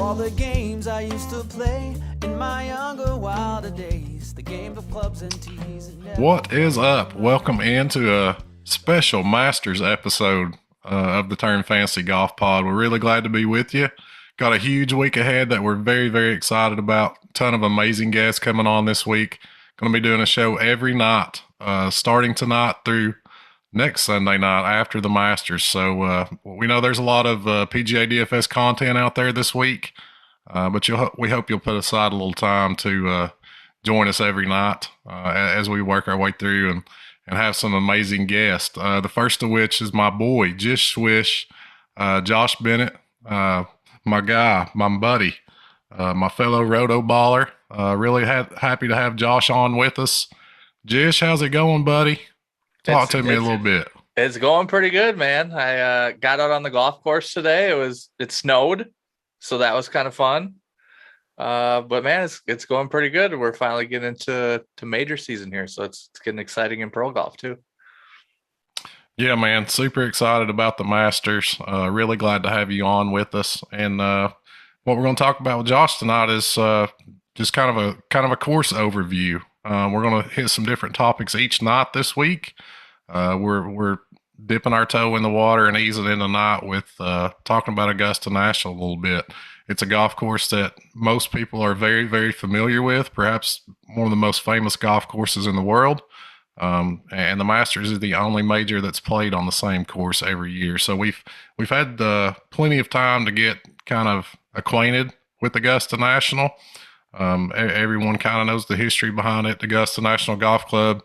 all the games I used to play in my younger, wilder days. The game of clubs and tees. What is up? Welcome into a special Masters episode of the Turn Fantasy Golf Pod. We're really glad to be with you. Got a huge week ahead that we're very, very excited about. Ton of amazing guests coming on this week. Going to be doing a show every night, starting tonight through next Sunday night after the Masters. So we know there's a lot of PGA DFS content out there this week, but we hope you'll put aside a little time to join us every night as we work our way through and have some amazing guests. The first of which is my boy, Jish Swish, Josh Bennett, my guy, my buddy, my fellow Rotoballer. Really happy to have Josh on with us. Jish, how's it going, buddy? Talk to me a little bit. It's going pretty good, man. I got out on the golf course today. It snowed, so that was kind of fun. But man, it's going pretty good. We're finally getting into major season here, so it's getting exciting in pro golf too. Yeah, man, super excited about the Masters. Really glad to have you on with us. And what we're going to talk about with Josh tonight is just kind of a course overview. We're going to hit some different topics each night this week. We're dipping our toe in the water and easing in the night with talking about Augusta National a little bit. It's a golf course that most people are very, very familiar with, perhaps one of the most famous golf courses in the world. And the Masters is the only major that's played on the same course every year. So we've had plenty of time to get kind of acquainted with Augusta National. Everyone kind of knows the history behind it. The Augusta National Golf Club,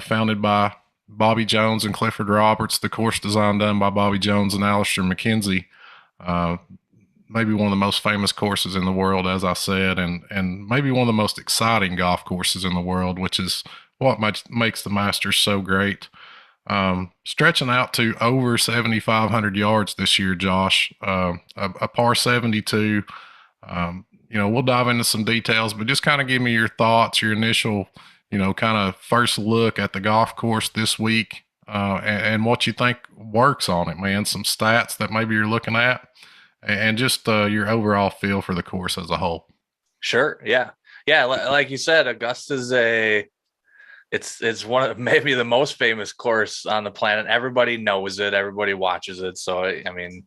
founded by Bobby Jones and Clifford Roberts, the course design done by Bobby Jones and Alistair McKenzie. Maybe one of the most famous courses in the world, as I said, and maybe one of the most exciting golf courses in the world, which is what makes the Masters so great. Stretching out to over 7,500 yards this year, Josh, a par 72. We'll dive into some details, but just kind of give me your thoughts, your initial, kind of first look at the golf course this week, and what you think works on it, man. Some stats that maybe you're looking at, and just your overall feel for the course as a whole. Sure. Yeah. Like you said, Augusta's it's one of maybe the most famous course on the planet. Everybody knows it. Everybody watches it. So, I mean,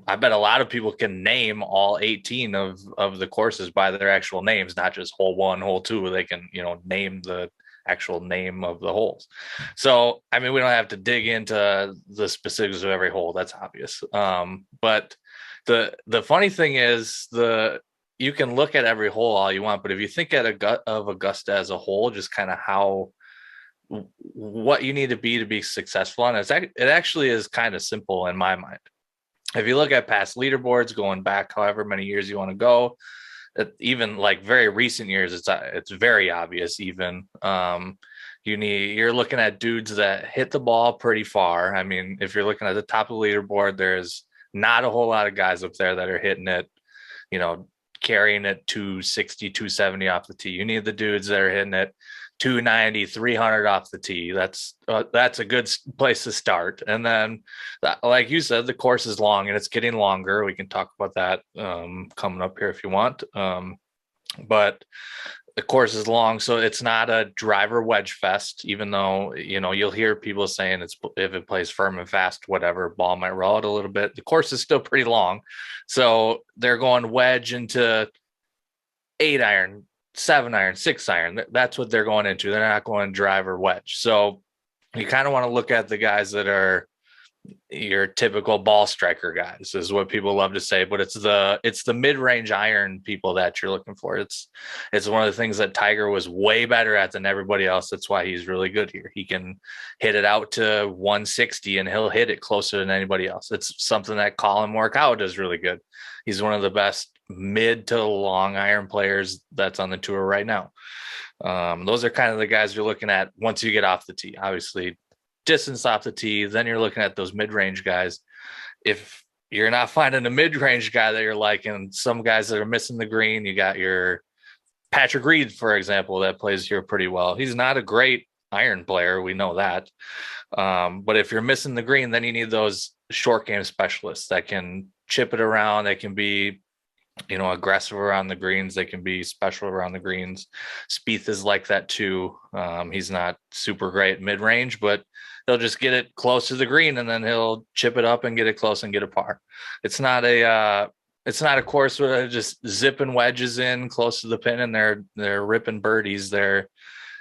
I bet a lot of people can name all 18 of the courses by their actual names, not just hole 1, hole 2. They can, name the actual name of the holes. So, I mean, we don't have to dig into the specifics of every hole. That's obvious. But the funny thing is you can look at every hole all you want, but if you think of Augusta as a whole, just kind of what you need to be successful on, it actually is kind of simple in my mind. If you look at past leaderboards going back however many years you want to go, even like very recent years, it's very obvious. Even you're looking at dudes that hit the ball pretty far. I mean, if you're looking at the top of the leaderboard, there's not a whole lot of guys up there that are hitting it, carrying it 260, 270 off the tee. You need the dudes that are hitting it 290, 300 off the tee. That's a good place to start. And then, like you said, the course is long and it's getting longer. We can talk about that coming up here if you want. But the course is long, so it's not a driver wedge fest, even though, you'll hear people saying if it plays firm and fast, whatever, ball might roll out a little bit. The course is still pretty long. So they're going wedge into 8-iron, 7-iron, 6-iron. That's what they're going into. They're not going driver wedge. So you kind of want to look at the guys that are your typical ball striker guys, is what people love to say, but it's the mid-range iron people that you're looking for. It's one of the things that Tiger was way better at than everybody else. That's why he's really good here. He can hit it out to 160 and he'll hit it closer than anybody else. It's something that Colin Morikawa does really good. He's one of the best mid to long iron players that's on the tour right now. Those are kind of the guys you're looking at once you get off the tee. Obviously, distance off the tee, then you're looking at those mid-range guys. If you're not finding a mid-range guy that you're liking, some guys that are missing the green, you got your Patrick Reed, for example, that plays here pretty well. He's not a great iron player, we know that. But if you're missing the green, then you need those short game specialists that can chip it around. They can be, aggressive around the greens. They can be special around the greens. Spieth is like that too. He's not super great mid range, but he'll just get it close to the green and then he'll chip it up and get it close and get a par. It's not a course where they're just zipping wedges in close to the pin and they're ripping birdies. They're,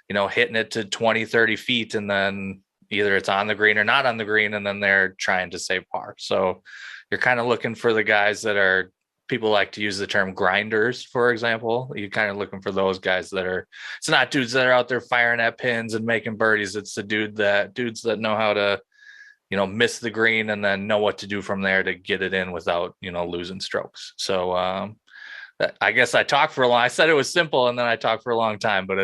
hitting it to 20, 30 feet and then either it's on the green or not on the green, and then they're trying to save par. So you're kind of looking for the guys that are, people like to use the term grinders, for example. You're kind of looking for those guys that are, it's not dudes that are out there firing at pins and making birdies. It's the dudes that know how to, miss the green and then know what to do from there to get it in without, losing strokes. So I guess I talked for a long, I said it was simple and then I talked for a long time, but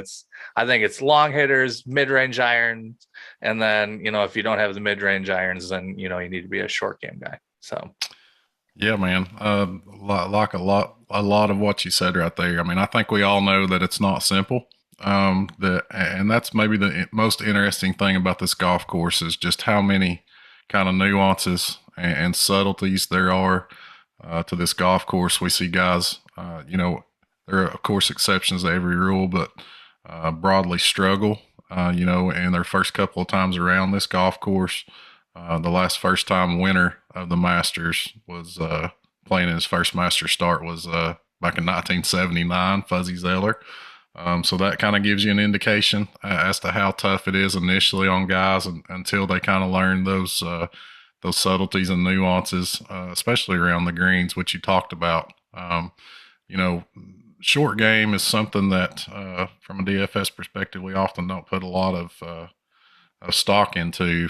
I think it's long hitters, mid-range irons. And then, if you don't have the mid-range irons, then, you need to be a short game guy. So. Yeah, man. Like a lot of what you said right there. I mean, I think we all know that it's not simple. And that's maybe the most interesting thing about this golf course is just how many kind of nuances and subtleties there are to this golf course. We see guys, there are of course exceptions to every rule, but broadly struggle, in their first couple of times around this golf course. The last first time winner of the Masters was playing his first Masters start was back in 1979, Fuzzy Zoeller. So that kind of gives you an indication as to how tough it is initially on guys until they kind of learn those subtleties and nuances, especially around the greens, which you talked about. Short game is something that, from a DFS perspective, we often don't put a lot of stock into.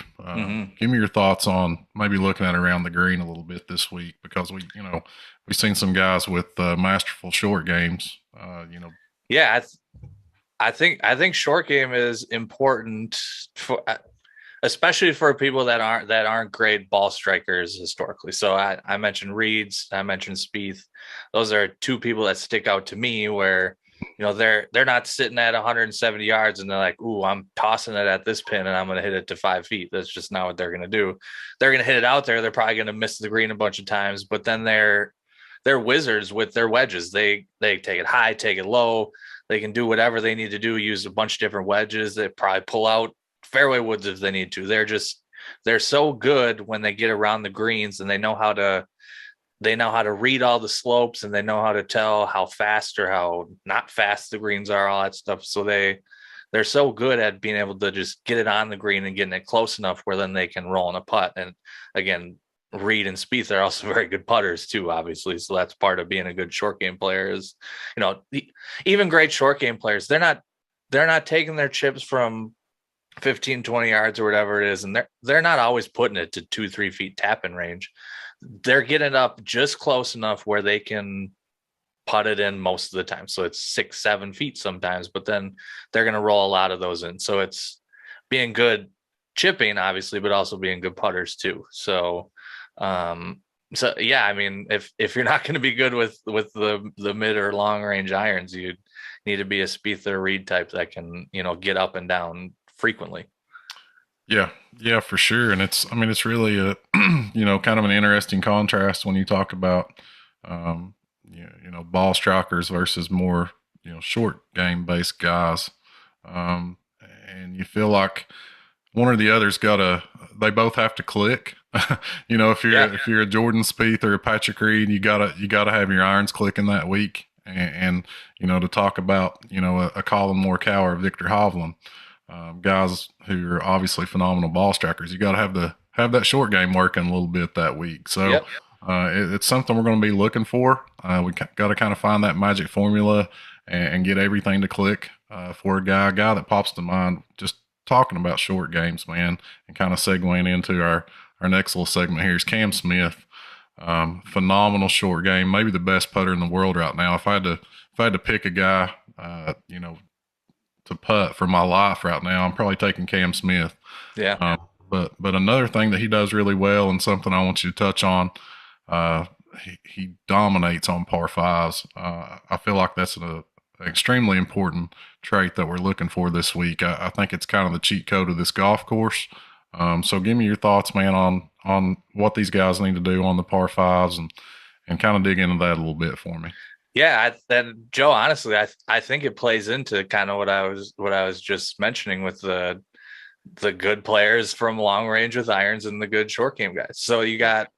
Give me your thoughts on maybe looking at around the green a little bit this week, because we've seen some guys with masterful short games. Yeah, I think short game is important for, especially for people that aren't great ball strikers historically. So I mentioned Reeds, I mentioned Spieth. Those are two people that stick out to me where, they're not sitting at 170 yards and they're like, ooh, I'm tossing it at this pin and I'm going to hit it to 5 feet. That's just not what they're going to do. They're going to hit it out there. They're probably going to miss the green a bunch of times, but then they're wizards with their wedges. They take it high, take it low. They can do whatever they need to do, use a bunch of different wedges. They probably pull out fairway woods if they need to. They're so good when they get around the greens, and they know how to read all the slopes, and they know how to tell how fast or how not fast the greens are, all that stuff. So they're so good at being able to just get it on the green and getting it close enough where then they can roll in a putt. And again, Reed and Spieth are also very good putters too, obviously. So that's part of being a good short game player is, even great short game players, they're not taking their chips from 15, 20 yards or whatever it is. And they're not always putting it to 2-3 feet tap in range. They're getting up just close enough where they can putt it in most of the time. So it's 6-7 feet sometimes, but then they're going to roll a lot of those in. So it's being good chipping, obviously, but also being good putters too. So yeah, I mean, if you're not going to be good with the mid or long range irons, you need to be a Spieth or Reed type that can, get up and down frequently. Yeah, for sure. And it's really a, kind of an interesting contrast when you talk about, ball strikers versus more, short game based guys. And you feel like one or the other's they both have to click. If you're a Jordan Spieth or a Patrick Reed, you gotta have your irons clicking that week. And to talk about, a Colin Morikawa or Victor Hovland, guys who are obviously phenomenal ball strikers, you got to have that short game working a little bit that week. So it's something we're going to be looking for. We got to kind of find that magic formula and get everything to click for a guy that pops to mind. Just talking about short games, man, and kind of segueing into our next little segment here is Cam Smith. Phenomenal short game, maybe the best putter in the world right now. If I had to pick a guy, to putt for my life right now, I'm probably taking Cam Smith. Yeah. But another thing that he does really well, and something I want you to touch on, he dominates on par fives. I feel like that's an extremely important trait that we're looking for this week. I think it's kind of the cheat code of this golf course. So give me your thoughts, man, on on what these guys need to do on the par fives and kind of dig into that a little bit for me. Yeah, then Joe, honestly, I think it plays into kind of what I was just mentioning with the good players from long range with irons and the good short game guys. So you got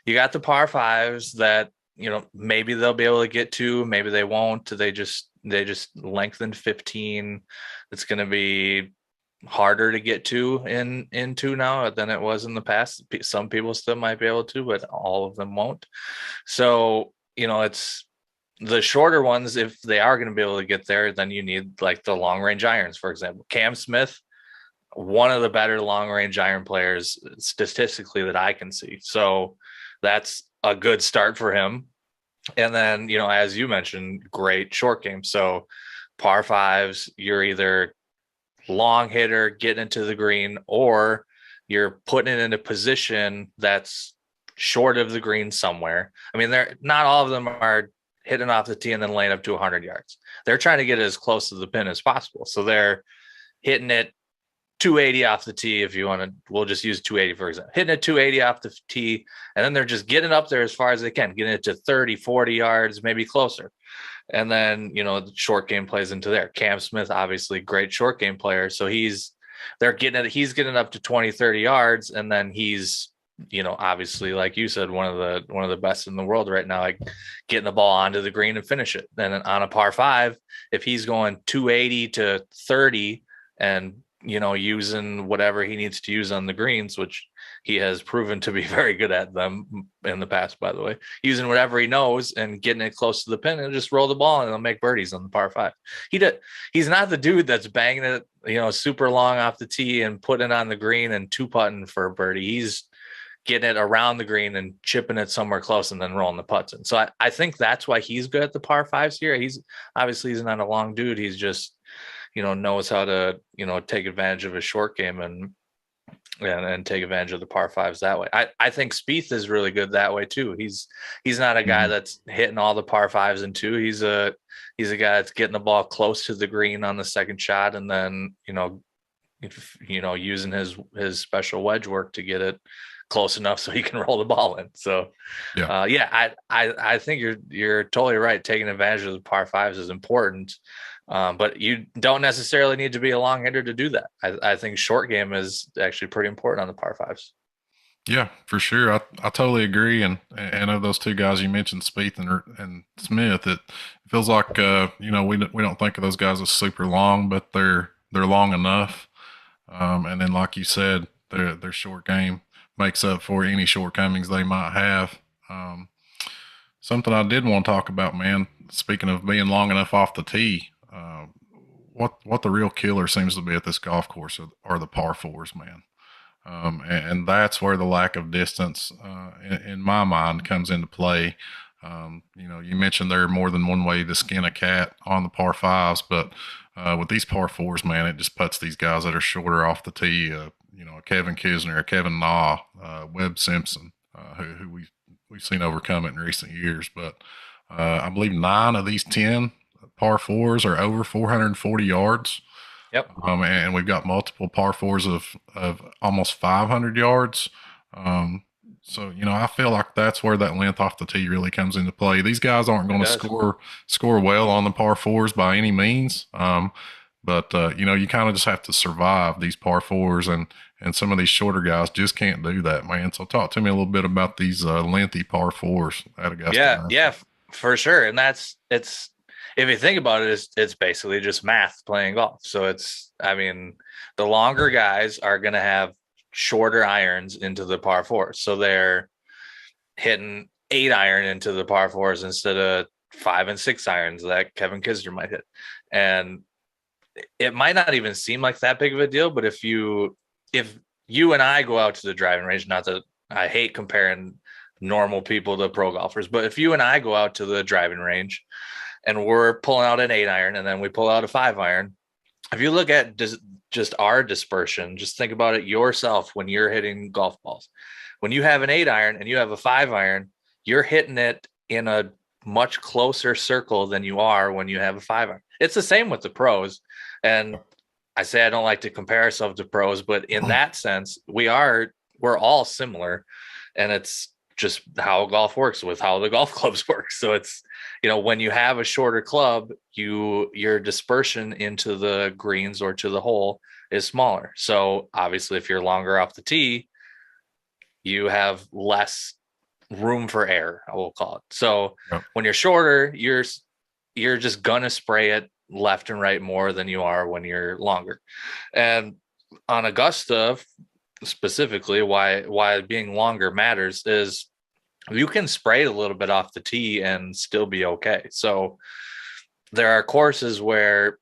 the par fives that, you know, maybe they'll be able to get to, maybe they won't. They just lengthened 15. It's going to be harder to get to into now than it was in the past. Some people still might be able to, but all of them won't. So, you know, it's the shorter ones. If they are going to be able to get there, then you need like the long range irons, for example. Cam Smith, one of the better long range iron players statistically that I can see. So that's a good start for him. And then, you know, as you mentioned, great short game. So par fives, you're either long hitter getting into the green, or you're putting it in a position that's short of the green somewhere. I mean, they're not all of them are hitting off the tee and then laying up to 100 yards. They're trying to get it as close to the pin as possible. So they're hitting it 280 off the tee. If you want to, we'll just use 280 for example, hitting it 280 off the tee, and then they're just getting up there as far as they can, getting it to 30, 40 yards, maybe closer. And then, you know, the short game plays into there. Cam Smith, obviously great short game player. So he's getting up to 20, 30 yards. And then he's, you know, obviously, like you said, one of the best in the world right now, like getting the ball onto the green and finish it. Then on a par five, if he's going 280 to 30 and, you know, using whatever he needs to use on the greens, which he has proven to be very good at them in the past, by the way, using whatever he knows and getting it close to the pin and just roll the ball and he'll make birdies on the par five. He's not the dude that's banging it, you know, super long off the tee and putting it on the green and two putting for a birdie. He's getting it around the green and chipping it somewhere close and then rolling the putts in. So I think that's why he's good at the par fives here. He's not a long dude. He's just, you know, knows how to, you know, take advantage of his short game and take advantage of the par fives that way. I think Spieth is really good that way too. He's not a guy that's hitting all the par fives in two. He's a guy that's getting the ball close to the green on the second shot, and then, you know, using his special wedge work to get it close enough so he can roll the ball in. So I think you're totally right. Taking advantage of the par fives is important. But you don't necessarily need to be a long hitter to do that. I think short game is actually pretty important on the par fives. Yeah, for sure. I totally agree. And of those two guys you mentioned, Spieth and Smith, it feels like you know, we don't think of those guys as super long, but they're long enough. And then, like you said, their short game makes up for any shortcomings they might have. Something I did want to talk about, man. Speaking of being long enough off the tee. What the real killer seems to be at this golf course are the par fours, man. And that's where the lack of distance, in my mind, comes into play. You know, you mentioned there are more than one way to skin a cat on the par fives, but with these par fours, man, it just puts these guys that are shorter off the tee. You know, Kevin Kisner, Kevin Na, Webb Simpson, who we've seen overcome it in recent years. But I believe 9 of these 10 par fours are over 440 yards. Yep. And we've got multiple par fours of almost 500 yards. So, you know, I feel like that's where that length off the tee really comes into play. These guys aren't going to score well on the par fours by any means. But you know, you kind of just have to survive these par fours, and some of these shorter guys just can't do that, man. So talk to me a little bit about these lengthy par fours at Augusta. Yeah, for sure. And it's if you think about it, it's basically just math playing golf. So I mean, the longer guys are going to have shorter irons into the par fours. So they're hitting 8 iron into the par fours instead of 5 and 6 irons that Kevin Kisner might hit. And it might not even seem like that big of a deal, but if you and I go out to the driving range, not that I hate comparing normal people to pro golfers, but if you and I go out to the driving range and we're pulling out an 8 iron and then we pull out a 5 iron, if you look at just our dispersion, just think about it yourself when you're hitting golf balls. When you have an 8 iron and you have a 5 iron, you're hitting it in a much closer circle than you are when you have a 5 iron. It's the same with the pros. And I say I don't like to compare ourselves to pros, but in that sense, we are we're all similar, and it's just how golf works with how the golf clubs work. So it's, when you have a shorter club, your dispersion into the greens or to the hole is smaller. So obviously if you're longer off the tee, you have less room for error, I will call it. So when you're shorter, you're just gonna spray it left and right more than you are when you're longer. And on Augusta specifically, why being longer matters is you can spray a little bit off the tee and still be okay. So there are courses where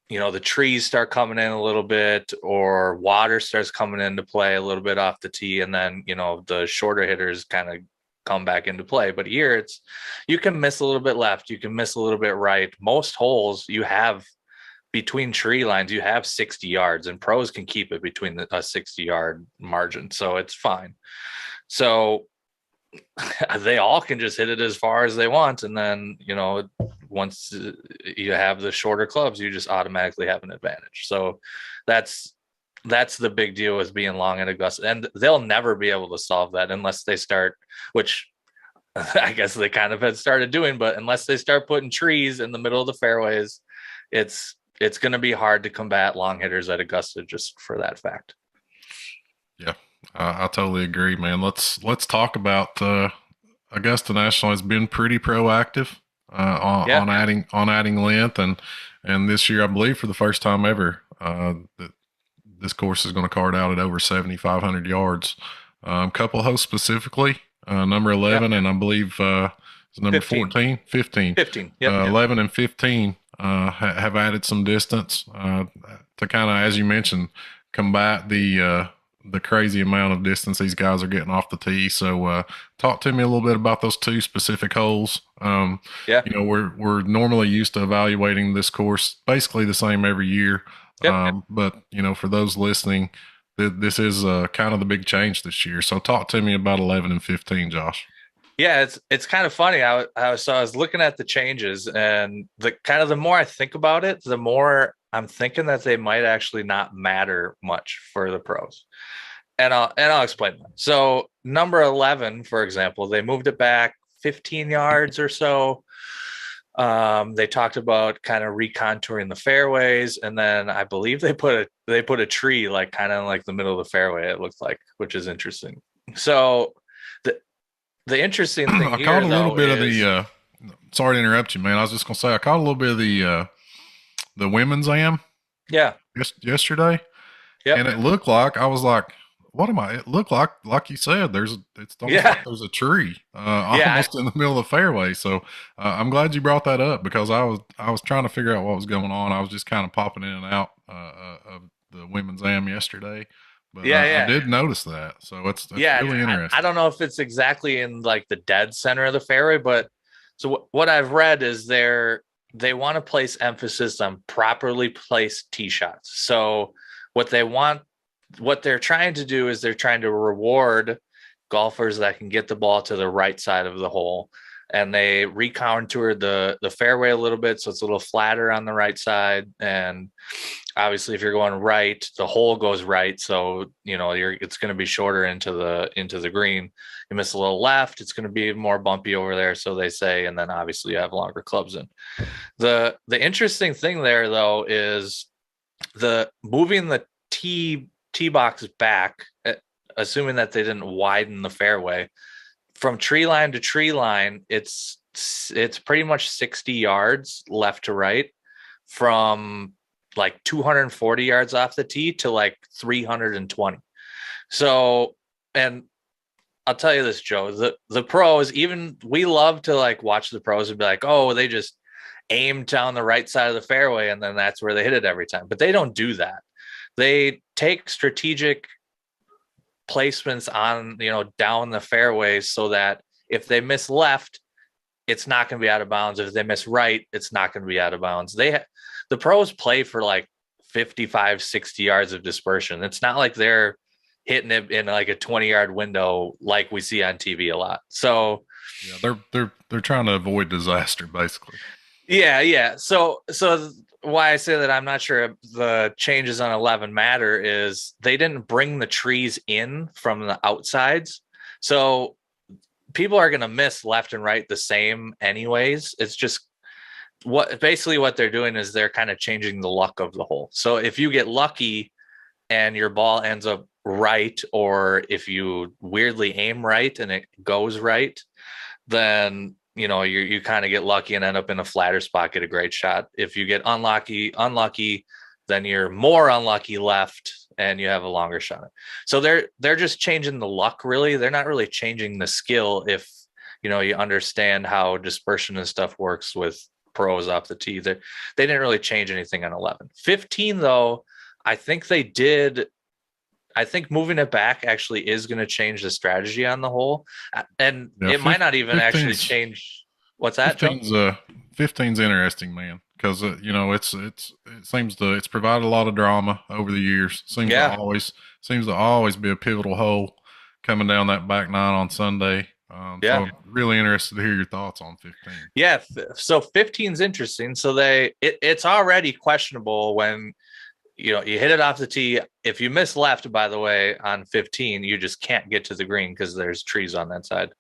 the trees start coming in a little bit, or water starts coming into play a little bit off the tee, and then the shorter hitters kind of come back into play. But here you can miss a little bit left, you can miss a little bit right. Most holes you have between tree lines, you have 60 yards, and pros can keep it between a 60-yard margin, so it's fine. So they all can just hit it as far as they want, and then once you have the shorter clubs, you just automatically have an advantage. So that's the big deal with being long at Augusta, and they'll never be able to solve that unless they start, which I guess they kind of had started doing, but unless they start putting trees in the middle of the fairways, it's going to be hard to combat long hitters at Augusta just for that fact. Yeah, I totally agree, man. Let's talk about Augusta National has been pretty proactive on adding length, and this year I believe for the first time ever that this course is going to card out at over 7,500 yards. Couple hosts specifically, number 11 and I believe number 15. 15. 11 and 15 have added some distance to kind of, as you mentioned, combat the crazy amount of distance these guys are getting off the tee. So talk to me a little bit about those two specific holes. We're normally used to evaluating this course basically the same every year. But for those listening, this is kind of the big change this year. So talk to me about 11 and 15, Josh. Yeah, it's kind of funny. I was looking at the changes, and the more I think about it, the more I'm thinking that they might actually not matter much for the pros. And I'll explain that. So number 11, for example, they moved it back 15 yards or so. They talked about kind of recontouring the fairways, and then I believe they put a tree kind of like the middle of the fairway, it looked like, which is interesting. So the interesting thing I caught a little bit of the sorry to interrupt you, man. I was just gonna say I caught a little bit of the women's am yesterday. And it looked like, I was like, what am I? It looked like you said, there's a tree almost in the middle of the fairway. So I'm glad you brought that up, because I was trying to figure out what was going on. I was just kind of popping in and out of the women's am yesterday. But I did notice that. So it's really interesting. I don't know if it's exactly in the dead center of the fairway, but so what I've read is they want to place emphasis on properly placed tee shots. So what they're trying to do is they're trying to reward golfers that can get the ball to the right side of the hole. And they recontoured the fairway a little bit, so it's a little flatter on the right side. And obviously, if you're going right, the hole goes right, so it's going to be shorter into the green. You miss a little left, it's going to be more bumpy over there, so they say. And then obviously, you have longer clubs in. The interesting thing there, though, is moving the tee box back, assuming that they didn't widen the fairway. From tree line to tree line, it's pretty much 60 yards left to right, from 240 yards off the tee to 320. So, and I'll tell you this, Joe, the pros, even we love to watch the pros and be like, oh, they just aim down the right side of the fairway and then that's where they hit it every time. But they don't do that. They take strategic placements on down the fairways, so that if they miss left, it's not going to be out of bounds. If they miss right, it's not going to be out of bounds. The pros play for 55, 60 yards of dispersion. It's not like they're hitting it in a 20-yard window like we see on TV a lot. So yeah, they're trying to avoid disaster, basically. Yeah. So why I say that I'm not sure the changes on 11 matter is they didn't bring the trees in from the outsides. So people are going to miss left and right the same anyways. It's just what they're doing is they're kind of changing the luck of the hole. So if you get lucky and your ball ends up right, or if you weirdly aim right and it goes right, then you kind of get lucky and end up in a flatter spot, get a great shot. If you get unlucky, then you're more unlucky left and you have a longer shot. So they're just changing the luck, really. They're not really changing the skill if you understand how dispersion and stuff works with pros off the tee. They didn't really change anything on 11. 15 though, I think they did. I think moving it back actually is going to change the strategy on the hole, and it might not even actually change. What's that? 15's interesting, man, because it seems it's provided a lot of drama over the years. Seems to always be a pivotal hole coming down that back nine on Sunday. So I'm really interested to hear your thoughts on 15. Yeah, so 15's interesting. So it's already questionable when you hit it off the tee. If you miss left, by the way, on 15, you just can't get to the green because there's trees on that side.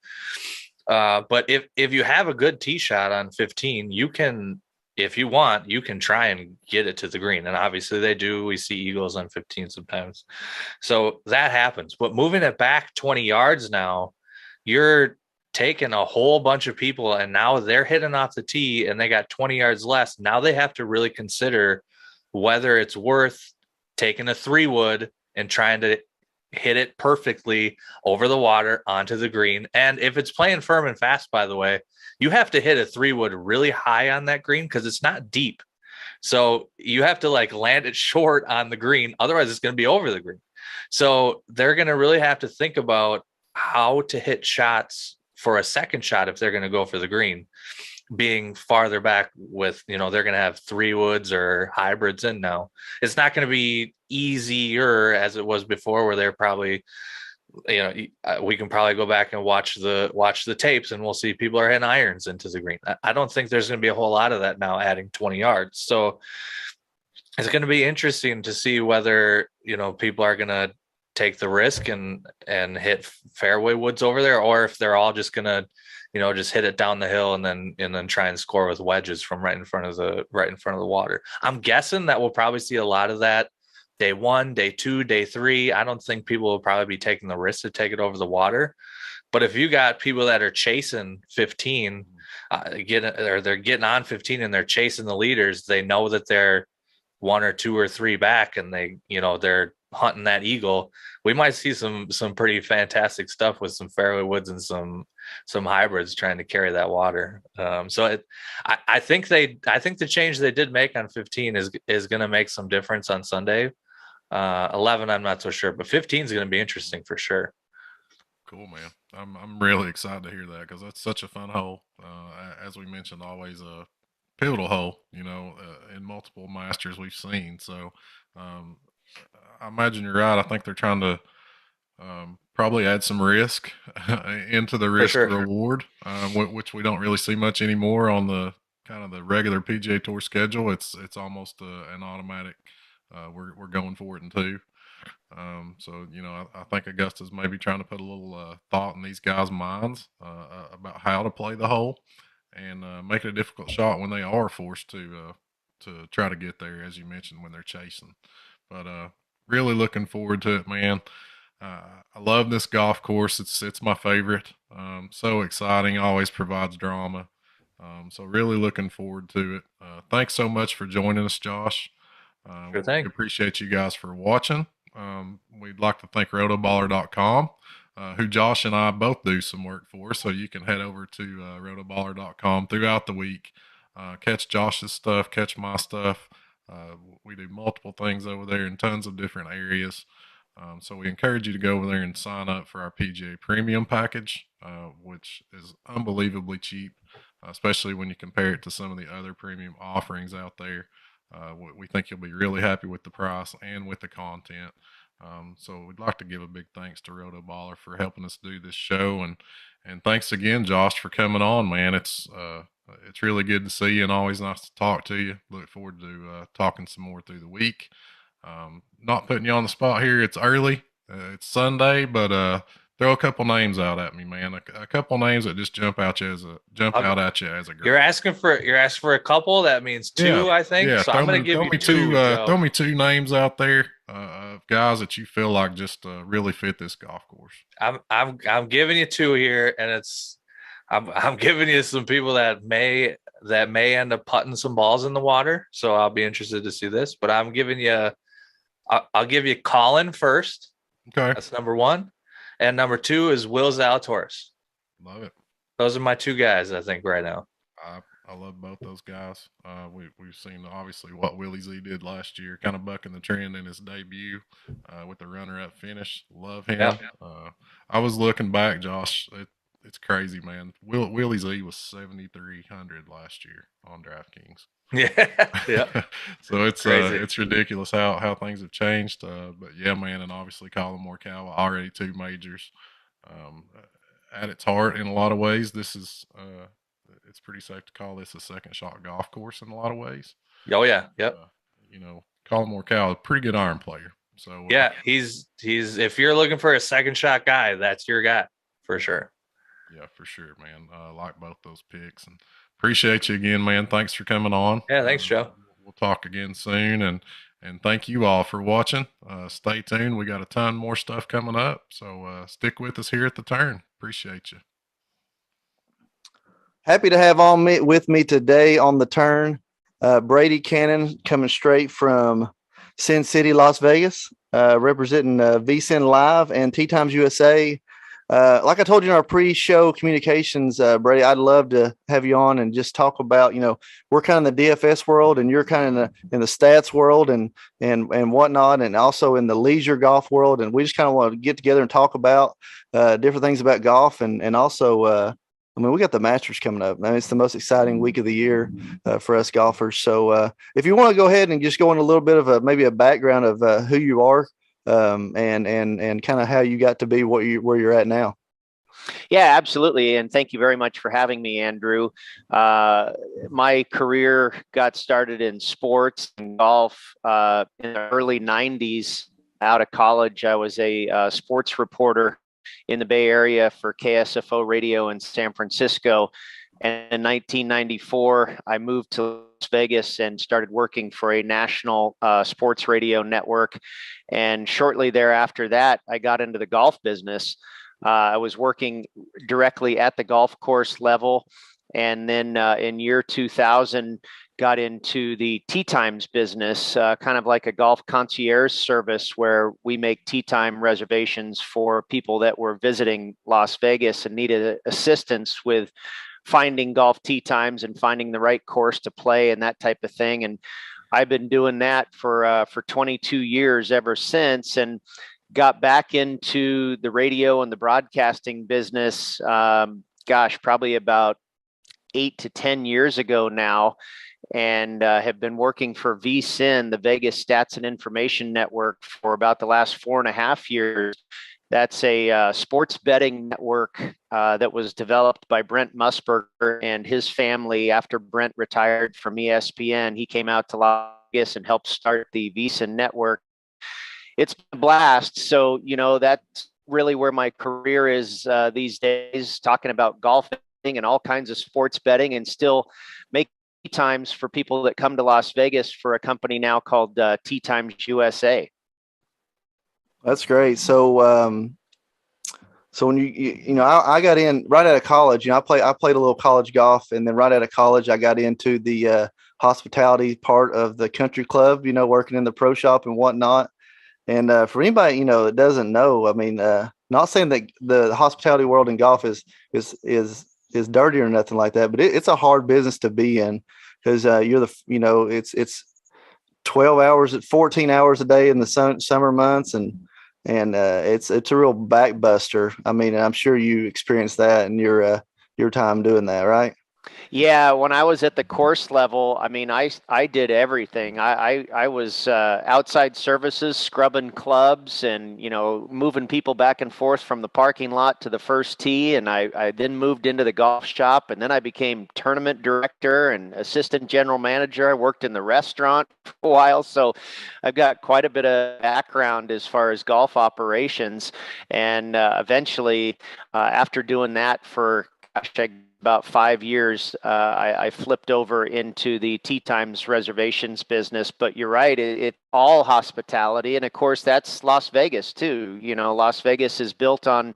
But if you have a good tee shot on 15, you can, if you want, you can try and get it to the green. And obviously they do. We see eagles on 15 sometimes. So that happens. But moving it back 20 yards now, you're taking a whole bunch of people and now they're hitting off the tee and they got 20 yards less. Now they have to really consider whether it's worth taking a 3-wood and trying to hit it perfectly over the water onto the green. And if it's playing firm and fast, by the way, you have to hit a 3-wood really high on that green because it's not deep. So you have to land it short on the green. Otherwise it's going to be over the green. So they're going to really have to think about how to hit shots for a second shot if they're going to go for the green, being farther back with, they're going to have 3-woods or hybrids in now. It's not going to be easier as it was before where they're probably, we can probably go back and watch the tapes and we'll see people are hitting irons into the green. I don't think there's going to be a whole lot of that now adding 20 yards. So it's going to be interesting to see whether, people are going to take the risk and hit fairway woods over there, or if they're all just going to, just hit it down the hill and then try and score with wedges from right in front of the water. I'm guessing that we'll probably see a lot of that day 1, day 2, day 3. I don't think people will probably be taking the risk to take it over the water. But if you got people that are chasing 15, they're getting on 15 and they're chasing the leaders, they know that they're 1 or 2 or 3 back and they're hunting that eagle. We might see some pretty fantastic stuff with some fairway woods and some hybrids trying to carry that water. I think the change they did make on 15 is going to make some difference on Sunday. 11, I'm not so sure, but 15 is going to be interesting for sure. Cool, man. I'm really excited to hear that because that's such a fun hole. As we mentioned, always a pivotal hole, in multiple Masters we've seen. So I imagine you're right. I think they're trying to probably add some risk into the risk reward, which we don't really see much anymore on the kind of the regular PGA Tour schedule. It's almost an automatic. We're going for it in 2. So I think Augusta's maybe trying to put a little thought in these guys' minds about how to play the hole and make it a difficult shot when they are forced to try to get there, as you mentioned, when they're chasing. But really looking forward to it, man. I love this golf course. It's my favorite. So exciting. Always provides drama. So really looking forward to it. Thanks so much for joining us, Josh. Sure thing. We appreciate you guys for watching. We'd like to thank Rotoballer.com, who Josh and I both do some work for. So you can head over to Rotoballer.com throughout the week. Catch Josh's stuff, catch my stuff. We do multiple things over there in tons of different areas. So we encourage you to go over there and sign up for our PGA Premium package, which is unbelievably cheap, especially when you compare it to some of the other premium offerings out there. We think you'll be really happy with the price and with the content. So we'd like to give a big thanks to Rotoballer for helping us do this show, and thanks again, Josh, for coming on, man. It's really good to see you and always nice to talk to you. Look forward to talking some more through the week. Not putting you on the spot here. It's early. It's Sunday, but throw a couple names out at me, man. A couple names that just jump out at you as a girl. You're asking for a couple. That means two, Yeah, I think. yeah. So I'm going to give you two. Throw me two names out there of guys that you feel like just really fit this golf course. I'm giving you two here, and I'm giving you some people that may end up putting some balls in the water. So I'll be interested to see this. But I'm giving you. I'll give you Colin first. Okay, That's number one, and number two is Will Zalatoris. Love it. Those are my two guys, I think, right now. I love both those guys. We've seen obviously what Willie Z did last year, kind of bucking the trend in his debut with the runner-up finish. Love him. Yep. I was looking back, Josh. It's crazy, man. Willie Z was 7,300 last year on DraftKings. Yeah. So it's Crazy. it's ridiculous how things have changed. But yeah, man, and obviously Colin Morikawa, already two majors. At its heart, in a lot of ways, this is it's pretty safe to call this a second shot golf course in a lot of ways. Oh yeah. Yep. Colin Morikawa, a pretty good iron player. So Yeah, he's if you're looking for a second shot guy, that's your guy for sure. Yeah, for sure, man. Like both those picks, and appreciate you again, man. Thanks for coming on. Yeah, thanks, Joe. We'll talk again soon, and thank you all for watching. Stay tuned. We got a ton more stuff coming up, so stick with us here at the Turn. Appreciate you. Happy to have with me today on the Turn, Brady Kannon, coming straight from Sin City, Las Vegas, representing VSIN Live and Tee Times USA. Like I told you in our pre-show communications, Brady, I'd love to have you on and just talk about, we're kind of in the DFS world and you're kind of in the stats world and whatnot, and also in the leisure golf world. And we just kind of want to get together and talk about different things about golf. And also, we got the Masters coming up. It's the most exciting week of the year for us golfers. So if you want to go ahead and just go into a little bit of maybe a background of who you are, and kind of how you got to be where you're at now. Yeah, absolutely. And thank you very much for having me, Andrew. My career got started in sports and golf in the early 90s. Out of college, I was a sports reporter in the Bay Area for KSFO Radio in San Francisco. And in 1994, I moved to Las Vegas and started working for a national sports radio network. And shortly thereafter that, I got into the golf business. I was working directly at the golf course level. And then in year 2000, got into the tee times business, kind of like a golf concierge service where we make tee time reservations for people that were visiting Las Vegas and needed assistance with finding golf tee times and finding the right course to play and that type of thing. And I've been doing that for 22 years ever since, and got back into the radio and the broadcasting business, probably about 8 to 10 years ago now, and have been working for VSIN, the Vegas Stats and Information Network, for about the last 4.5 years. That's a sports betting network that was developed by Brent Musburger and his family after Brent retired from ESPN. He came out to Las Vegas and helped start the VSIN network. It's a blast. So, that's really where my career is these days, talking about golf and all kinds of sports betting, and still make tee times for people that come to Las Vegas for a company now called Tee Times USA. That's great. So, when I got in right out of college. I played a little college golf, and then right out of college, I got into the hospitality part of the country club. Working in the pro shop and whatnot. And for anybody that doesn't know, not saying that the hospitality world in golf is dirty or nothing like that, but it's a hard business to be in because it's 12 hours, 14 hours a day in the summer months, and it's a real backbuster. And I'm sure you experienced that in your time doing that, right? Yeah, when I was at the course level, I mean, I did everything. I was outside services, scrubbing clubs, and moving people back and forth from the parking lot to the first tee. And I then moved into the golf shop, and then I became tournament director and assistant general manager. I worked in the restaurant for a while, so I've got quite a bit of background as far as golf operations. And eventually, after doing that for gosh, about 5 years, I flipped over into the Tea Times reservations business. But you're right, it all hospitality, and of course that's Las Vegas too. Las Vegas is built on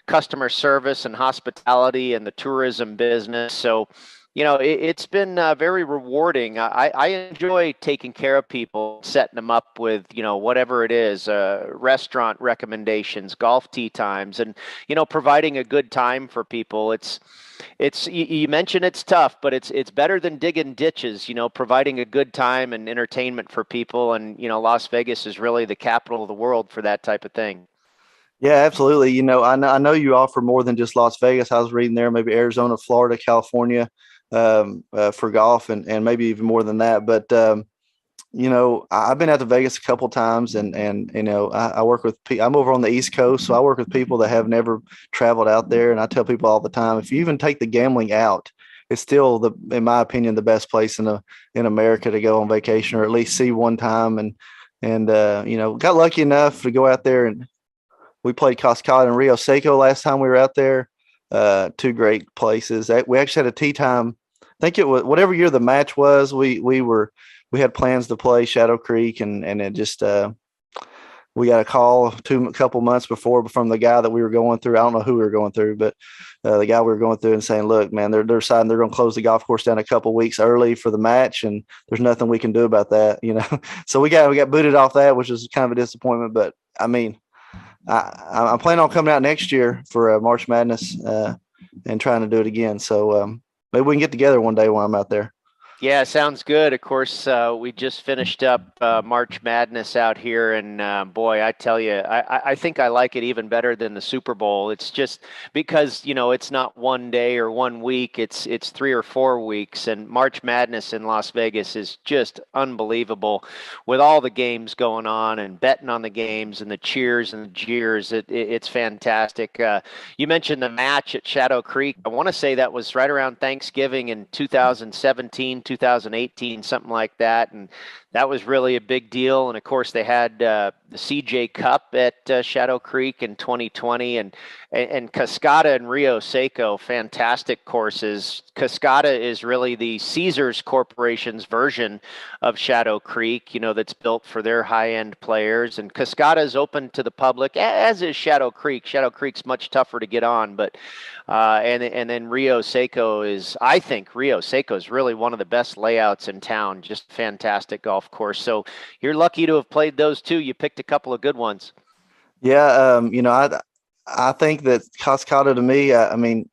customer service and hospitality and the tourism business. So it's been very rewarding. I enjoy taking care of people, setting them up with, whatever it is, restaurant recommendations, golf tee times, and, providing a good time for people. You mentioned it's tough, but it's better than digging ditches, providing a good time and entertainment for people. And, Las Vegas is really the capital of the world for that type of thing. Yeah, absolutely. I know you offer more than just Las Vegas. I was reading there, maybe Arizona, Florida, California, for golf, and maybe even more than that. But I've been out to Vegas a couple times, and I work with. I'm over on the East Coast, so I work with people that have never traveled out there, and I tell people all the time, if you even take the gambling out, it's still in my opinion, the best place in America to go on vacation, or at least see one time. And got lucky enough to go out there, and we played Cascada and Rio Seco last time we were out there. Two great places. We actually had a tee time. I think it was whatever year the match was. We had plans to play Shadow Creek, and it just we got a call a couple months before from the guy that we were going through. I don't know who we were going through, but the guy we were going through and saying, "Look, man, they're deciding they're going to close the golf course down a couple weeks early for the match, and there's nothing we can do about that." So we got booted off that, which is kind of a disappointment. But I mean, I'm planning on coming out next year for March Madness and trying to do it again. So maybe we can get together one day when I'm out there. Yeah, sounds good. Of course, we just finished up March Madness out here, and boy, I tell you, I think I like it even better than the Super Bowl. It's just because it's not one day or 1 week; it's 3 or 4 weeks, and March Madness in Las Vegas is just unbelievable, with all the games going on and betting on the games and the cheers and the jeers. It's fantastic. You mentioned the match at Shadow Creek. I want to say that was right around Thanksgiving in 2017. 2018, something like that, and that was really a big deal. And of course, they had the CJ Cup at Shadow Creek in 2020, and Cascada and Rio Seco, fantastic courses. Cascada is really the Caesars Corporation's version of Shadow Creek, that's built for their high-end players. And Cascada is open to the public, as is Shadow Creek. Shadow Creek's much tougher to get on, but and then Rio Seco I think Rio Seco is really one of the best layouts in town. Just fantastic golf course. So you're lucky to have played those two. You picked a couple of good ones. Yeah, I think that Cascada, to me, I mean,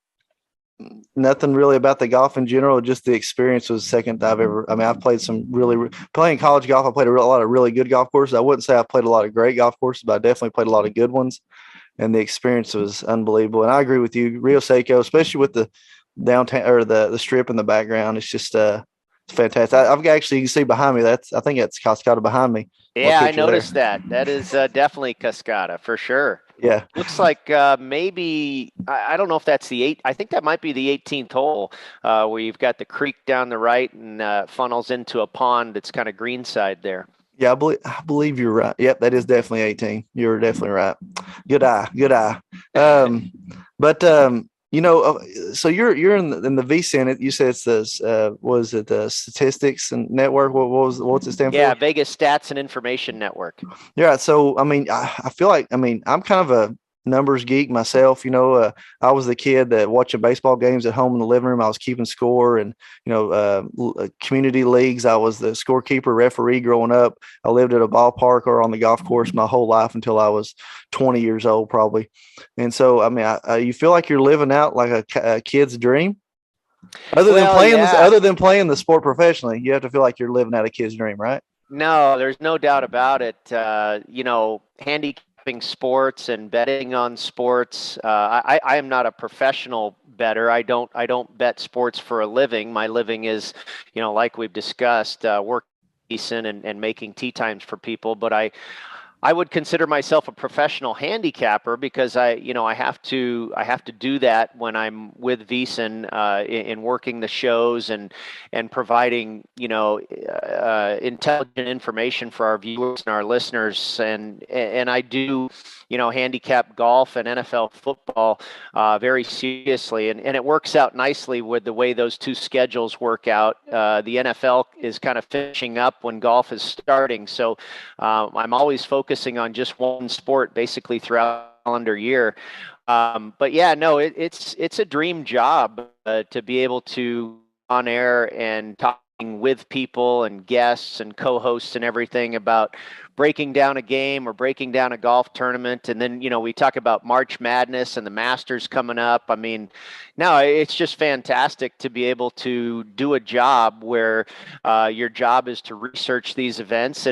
nothing really about the golf in general. Just the experience was second I've ever. I mean, I've played some playing college golf. I played a lot of really good golf courses. I wouldn't say I played a lot of great golf courses, but I definitely played a lot of good ones. And the experience was unbelievable. And I agree with you, Rio Seco, especially with the downtown or the strip in the background. It's just it's fantastic. I've actually, you can see behind me. I think that's Cascada behind me. Yeah, I noticed that. That is definitely Cascada for sure. Yeah, looks like maybe I don't know if that's the 8. I think that might be the 18th hole where you've got the creek down the right and funnels into a pond that's kind of greenside there. Yeah, I believe you're right. Yep, that is definitely 18. You're definitely right. Good eye. But so you're in the VSIN. You said it's was it the Statistics and Network? What's it stand for? Yeah, Vegas Stats and Information Network. Yeah. So I mean, I feel like I'm kind of a numbers geek myself. I was the kid that watching baseball games at home in the living room. I was keeping score, and community leagues. I was the scorekeeper, referee growing up. I lived at a ballpark or on the golf course my whole life until I was 20 years old, probably. And so, I mean, you feel like you're living out like a kid's dream. Other than playing the sport professionally, you have to feel like you're living out a kid's dream, right? No, there's no doubt about it. Handicap sports and betting on sports. I am not a professional bettor. I don't bet sports for a living. My living is, like we've discussed, working decent and making tee times for people. But I would consider myself a professional handicapper because I have to do that when I'm with VEASAN in working the shows and providing intelligent information for our viewers and our listeners, and I do handicap golf and NFL football very seriously, and it works out nicely with the way those two schedules work out. The NFL is kind of finishing up when golf is starting, so I'm always focusing on just one sport basically throughout the calendar year. But yeah, no, it's a dream job to be able to on air and talking with people and guests and co-hosts and everything about breaking down a game or breaking down a golf tournament. And then, we talk about March Madness and the Masters coming up. I mean, no, it's just fantastic to be able to do a job where your job is to research these events.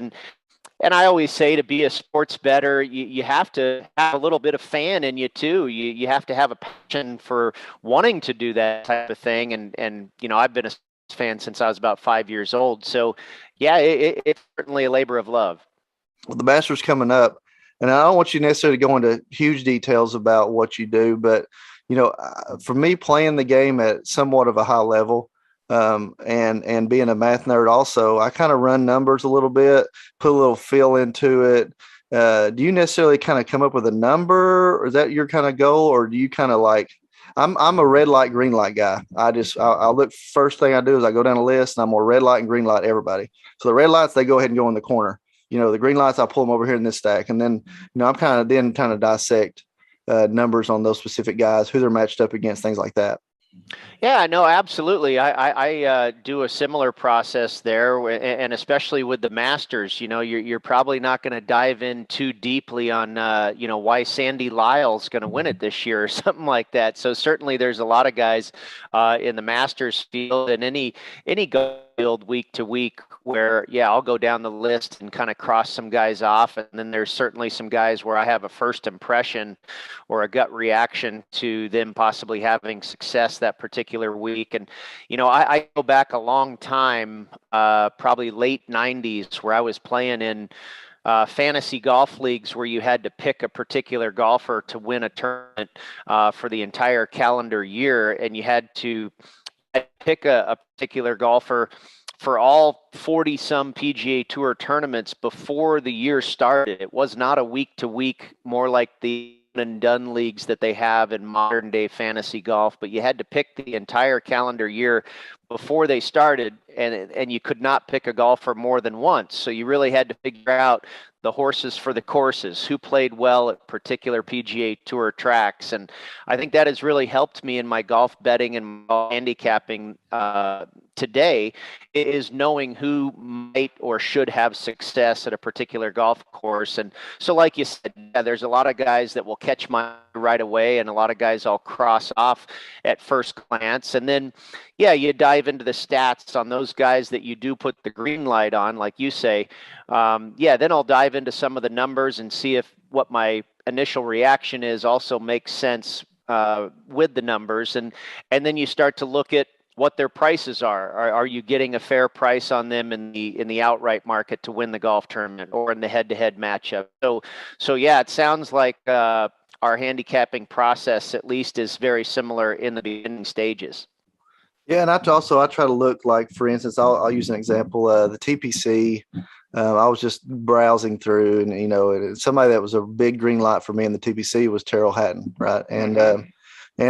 And I always say, to be a sports bettor, you have to have a little bit of fan in you too. You have to have a passion for wanting to do that type of thing. And I've been a fan since I was about 5 years old. So yeah, it's certainly a labor of love. Well, the Masters coming up, and I don't want you necessarily to go into huge details about what you do, but for me, playing the game at somewhat of a high level, and being a math nerd also, I kind of run numbers a little bit, put a little feel into it. Do you necessarily kind of come up with a number, or is that your kind of goal, or do you kind of like, I'm a red light, green light guy. I'll look, first thing I do is I go down a list and I'm gonna red light and green light everybody. So the red lights, they go ahead and go in the corner. The green lights, I pull them over here in this stack. And then, I'm kind of dissect numbers on those specific guys, who they're matched up against, things like that. Yeah, no, absolutely. I do a similar process there, and especially with the Masters. You're probably not going to dive in too deeply on why Sandy Lyle's going to win it this year or something like that. So certainly there's a lot of guys in the Masters field and any field week to week where, I'll go down the list and kind of cross some guys off. And then there's certainly some guys where I have a first impression or a gut reaction to them possibly having success that particular week. And, I go back a long time, probably late 90s, where I was playing in fantasy golf leagues where you had to pick a particular golfer to win a tournament for the entire calendar year. And you had to pick a particular golfer for all 40-some PGA Tour tournaments before the year started. It was not a week-to-week, more like the and done leagues that they have in modern day fantasy golf, but you had to pick the entire calendar year before they started, and you could not pick a golfer more than once. So you really had to figure out the horses for the courses, who played well at particular PGA Tour tracks. And I think that has really helped me in my golf betting and handicapping today, is knowing who might or should have success at a particular golf course. And so, like you said, there's a lot of guys that will catch my eye right away, and a lot of guys I'll cross off at first glance. And then, you dive into the stats on those guys that you do put the green light on, like you say. Then I'll dive into some of the numbers and see if what my initial reaction is also makes sense with the numbers. And then you start to look at what their prices are. Are you getting a fair price on them in the outright market to win the golf tournament or in the head-to-head matchup? So it sounds like our handicapping process at least is very similar in the beginning stages. Yeah, and I try to look, like, for instance, I'll use an example. The TPC, I was just browsing through, and somebody that was a big green light for me in the TPC was Terrell Hatton, right? And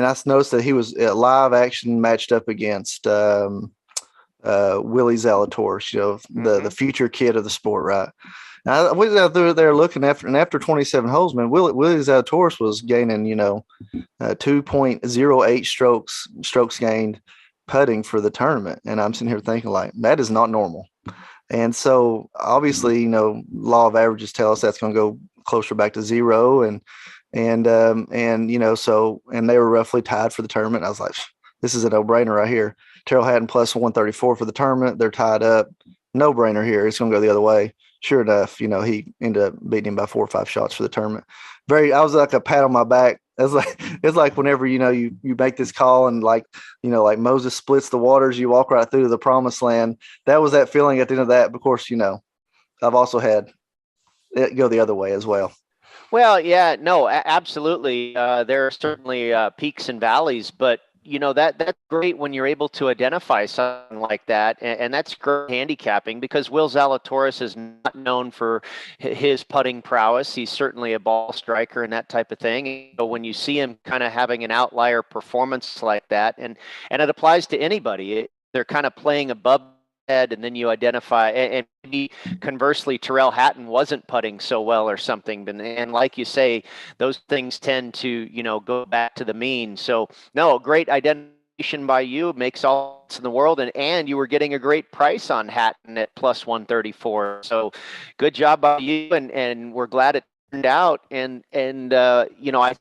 I noticed that he was at live action matched up against Willie Zalatoris, the future kid of the sport, right? Now, I was out there looking after 27 holes, man. Willie Zalatoris was gaining, 2.08 strokes gained putting for the tournament, and I'm sitting here thinking, like, that is not normal. And so obviously, law of averages tell us that's going to go closer back to zero, and they were roughly tied for the tournament. I was like, this is a no-brainer right here. Terrell Hatton plus 134 for the tournament. They're tied up. No-brainer here. It's going to go the other way. sure enough, he ended up beating him by 4 or 5 shots for the tournament. I was like a pat on my back. It's like whenever, you make this call and like Moses splits the waters, you walk right through to the promised land. That was that feeling at the end of that. But of course, I've also had it go the other way as well. Well, yeah, no, absolutely. There are certainly peaks and valleys, but that's great when you're able to identify something like that, and that's great handicapping because Will Zalatoris is not known for his putting prowess. He's certainly a ball striker and that type of thing. So when you see him kind of having an outlier performance like that, and it applies to anybody, they're kind of playing above head, and then you identify, and maybe conversely Tyrrell Hatton wasn't putting so well or something, and like you say, those things tend to go back to the mean. So no, great identification by you, makes all sense in the world, and you were getting a great price on Hatton at plus 134, so good job by you, and we're glad it turned out, and I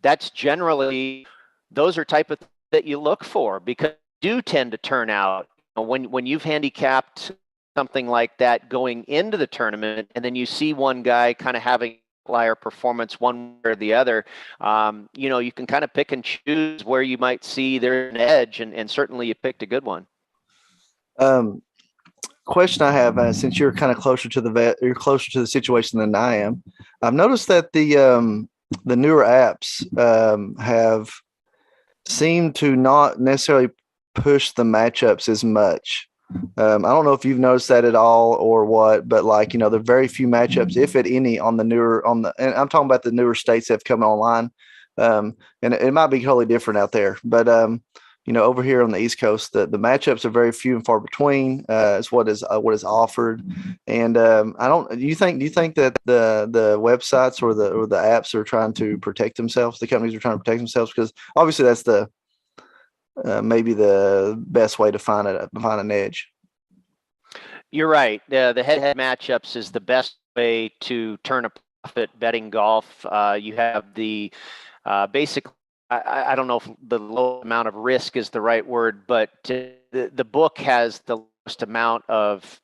that's generally, those are type of things that you look for because do tend to turn out. When you've handicapped something like that going into the tournament, and then you see one guy kind of having outlier performance one way or the other, you can kind of pick and choose where you might see there's an edge, and certainly you picked a good one. Question I have, since you're kind of closer to you're closer to the situation than I am. I've noticed that the newer apps have seemed to not necessarily push the matchups as much. I don't know if you've noticed that at all or what, but there are very few matchups, if at any, and I'm talking about the newer states that have come online. And it might be totally different out there, but over here on the East Coast, the matchups are very few and far between. Is what is offered, and do you think that the websites or the apps are trying to protect themselves? The companies are trying to protect themselves because obviously that's maybe the best way to find an edge. You're right. The head-to-head matchups is the best way to turn a profit betting golf. You have the basically, I don't know if the low amount of risk is the right word, but the book has the lowest amount of,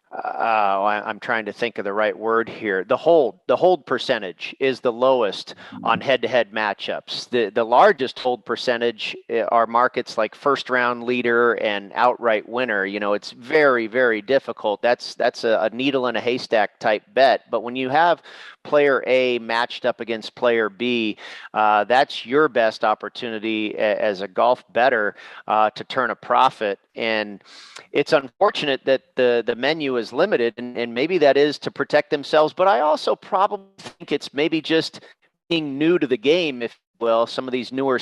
I'm trying to think of the right word here. The hold percentage is the lowest on head-to-head matchups. The largest hold percentage are markets like first round leader and outright winner. It's very, very difficult. That's a needle in a haystack type bet. But when you have player A matched up against player B, that's your best opportunity as a golf bettor to turn a profit. And it's unfortunate that the menu is limited, and maybe that is to protect themselves. But I also probably think it's maybe just being new to the game, if you will. Some of these newer,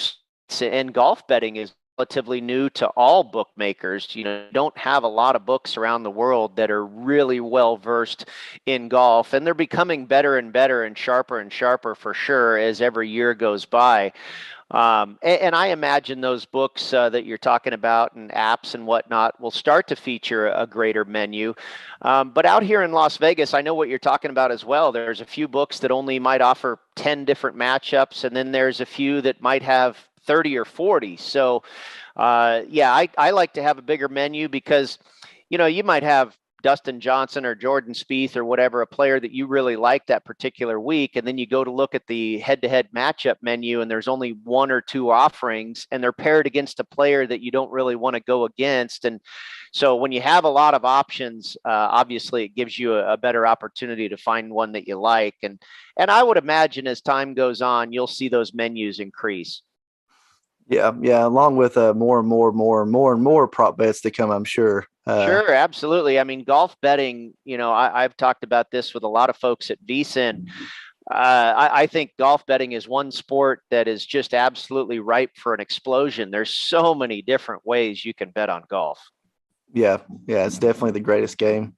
and golf betting is relatively new to all bookmakers. Don't have a lot of books around the world that are really well versed in golf, and they're becoming better and better and sharper for sure as every year goes by. And I imagine those books that you're talking about and apps and whatnot will start to feature a greater menu. But out here in Las Vegas, I know what you're talking about as well. There's a few books that only might offer 10 different matchups, and then there's a few that might have 30 or 40. So, I like to have a bigger menu because, you might have Dustin Johnson or Jordan Spieth or whatever, a player that you really like that particular week. And then you go to look at the head-to-head matchup menu and there's only one or two offerings and they're paired against a player that you don't really want to go against. And so when you have a lot of options, obviously it gives you a better opportunity to find one that you like. And I would imagine as time goes on, you'll see those menus increase. Yeah. Along with more and more prop bets to come, I'm sure. Sure, absolutely. I mean, golf betting, I've talked about this with a lot of folks at VSiN. I think golf betting is one sport that is just absolutely ripe for an explosion. There's so many different ways you can bet on golf. Yeah, it's definitely the greatest game.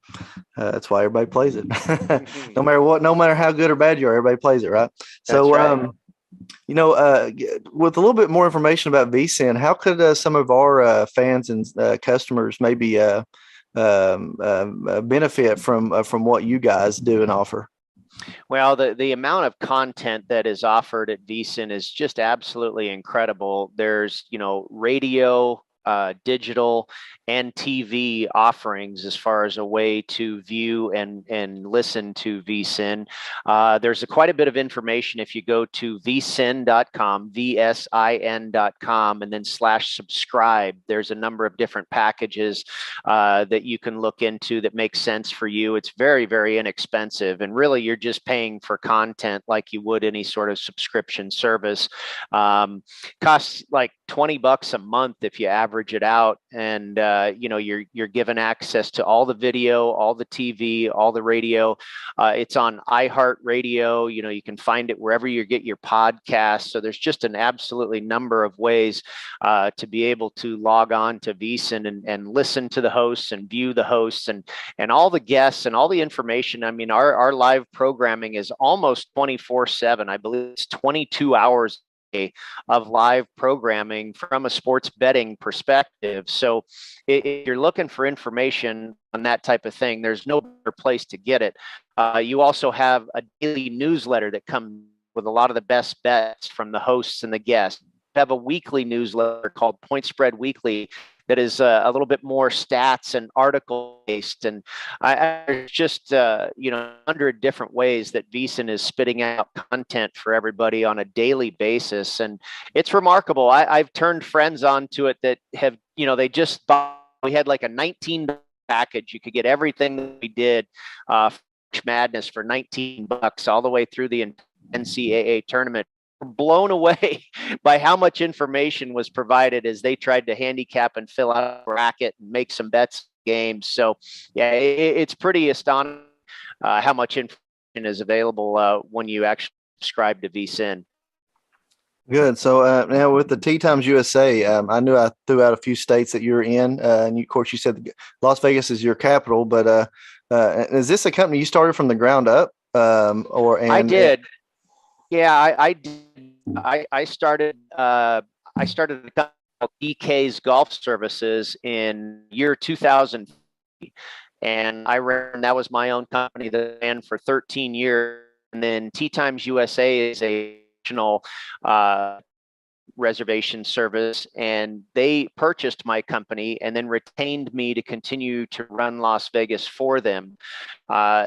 That's why everybody plays it. No matter what, no matter how good or bad you are, everybody plays it, right? So, right. With a little bit more information about VSiN, how could some of our fans and customers maybe benefit from what you guys do and offer? Well, the amount of content that is offered at VSiN is just absolutely incredible. There's, radio, digital, and TV offerings as far as a way to view and listen to VSIN. There's quite a bit of information if you go to vsin.com, VSIN.com, and then /subscribe. There's a number of different packages that you can look into that make sense for you. It's very, very inexpensive. And really, you're just paying for content like you would any sort of subscription service. Costs like $20 a month if you average it out. And, you're given access to all the video, all the TV, all the radio. It's on iHeartRadio. You can find it wherever you get your podcasts. So there's just an absolutely number of ways to be able to log on to VSIN and listen to the hosts and view the hosts and all the guests and all the information. I mean, our live programming is almost 24/7. I believe it's 22 hours of live programming from a sports betting perspective. So if you're looking for information on that type of thing, there's no better place to get it. You also have a daily newsletter that comes with a lot of the best bets from the hosts and the guests. We have a weekly newsletter called Point Spread Weekly that is a little bit more stats and article based. And there's just, 100 different ways that VSIN is spitting out content for everybody on a daily basis. And it's remarkable. I've turned friends onto it that have, they just bought, we had like a $19 package. You could get everything that we did, Madness for $19 all the way through the NCAA tournament. Blown away by how much information was provided as they tried to handicap and fill out a bracket and make some bets games. So yeah, it's pretty astonishing how much information is available when you actually subscribe to VSIN. Good. So now with the Tee Times USA, I knew I threw out a few states that you're in, and of course you said Las Vegas is your capital. But is this a company you started from the ground up? I did. Yeah, I did. I started a company called DK's Golf Services in year 2000, and that was my own company that ran for 13 years. And then Tee Times USA is a national reservation service, and they purchased my company and then retained me to continue to run Las Vegas for them.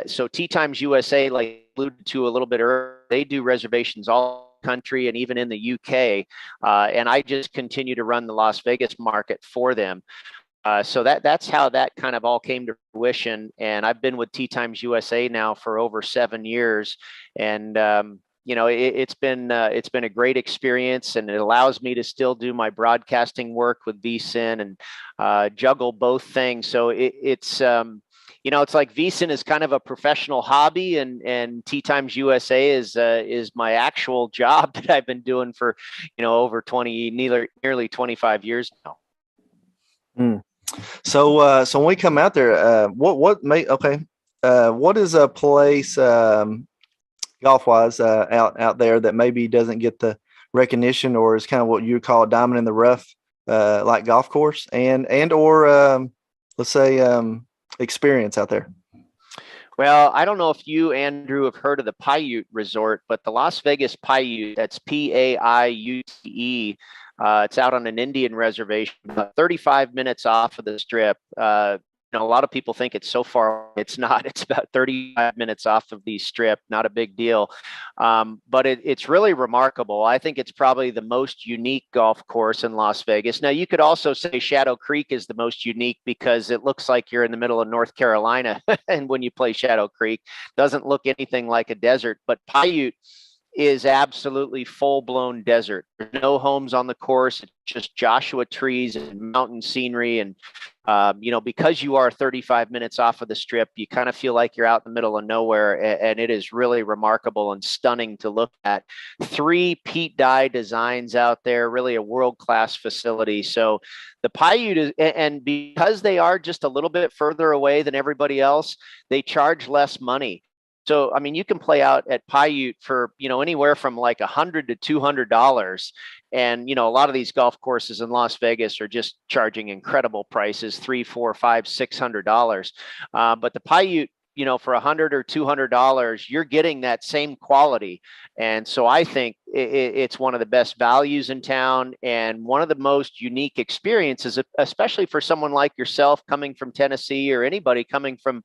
So Tee Times USA, like alluded to a little bit earlier, they do reservations all country and even in the UK, and I just continue to run the Las Vegas market for them. So that's how that kind of all came to fruition. And I've been with Tee Times USA now for over 7 years, and it's been a great experience, and it allows me to still do my broadcasting work with VSIN and juggle both things. So it's like VSIN is kind of a professional hobby, and Tee Times USA is my actual job that I've been doing for over nearly 25 years now. So when we come out there, what is a place golf wise out there that maybe doesn't get the recognition, or is kind of what you call a diamond in the rough, like golf course or let's say experience out there? Well, I don't know if you, Andrew, have heard of the Paiute Resort, but the Las Vegas Paiute, that's Paiute. It's out on an Indian reservation, about 35 minutes off of the Strip. A lot of people think it's so far. It's not. It's about 35 minutes off of the Strip. Not a big deal. But it's really remarkable. I think it's probably the most unique golf course in Las Vegas. Now, you could also say Shadow Creek is the most unique because it looks like you're in the middle of North Carolina. And when you play Shadow Creek, doesn't look anything like a desert. But Paiute is absolutely full-blown desert. There's no homes on the course. It's just Joshua trees and mountain scenery. And, because you are 35 minutes off of the Strip, you kind of feel like you're out in the middle of nowhere. And it is really remarkable and stunning to look at. 3 Pete Dye designs out there, really a world-class facility. So the Paiute is, and because they are just a little bit further away than everybody else, they charge less money. So, I mean, you can play out at Paiute for, anywhere from like $100 to $200. And, a lot of these golf courses in Las Vegas are just charging incredible prices, $300, $400, $500, $600. But the Paiute for $100 or $200, you're getting that same quality. And so I think it's one of the best values in town and one of the most unique experiences, especially for someone like yourself coming from Tennessee or anybody coming from